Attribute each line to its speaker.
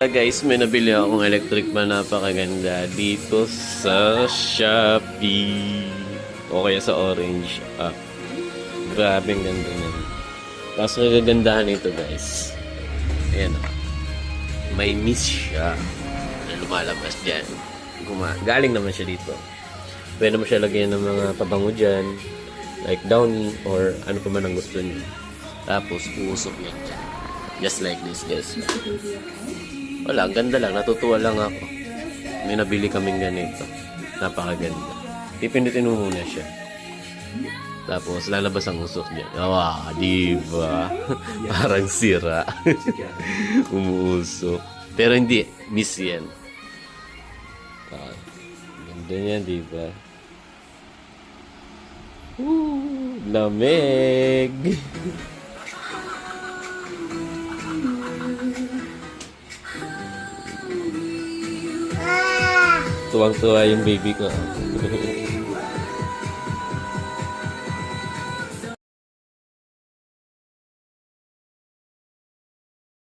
Speaker 1: Guys, may nabili akong electric fan, napakaganda dito sa Shopee o kaya sa Orange app. Grabe, ang ganda niyan. Tapos nagagandahan nito, guys. Ayan o. May miss siya na lumalabas dyan. Galing naman siya dito. Pwede mo siya lagyan ng mga pabango dyan, like downy or ano pa man ang gusto niyo. Tapos uusok yan dyan. Just like this, guys. Wala, ang ganda lang. Natutuwa lang ako. May nabili kaming ganito. Napakaganda. Pipindutin mo muna siya. Tapos lalabas ang usok niya. Wow, diba? Parang sira. Umuusok. Pero hindi. Miss yan. Ganda niya, diba? Lamig! Tuwang-tuwa yung baby ko.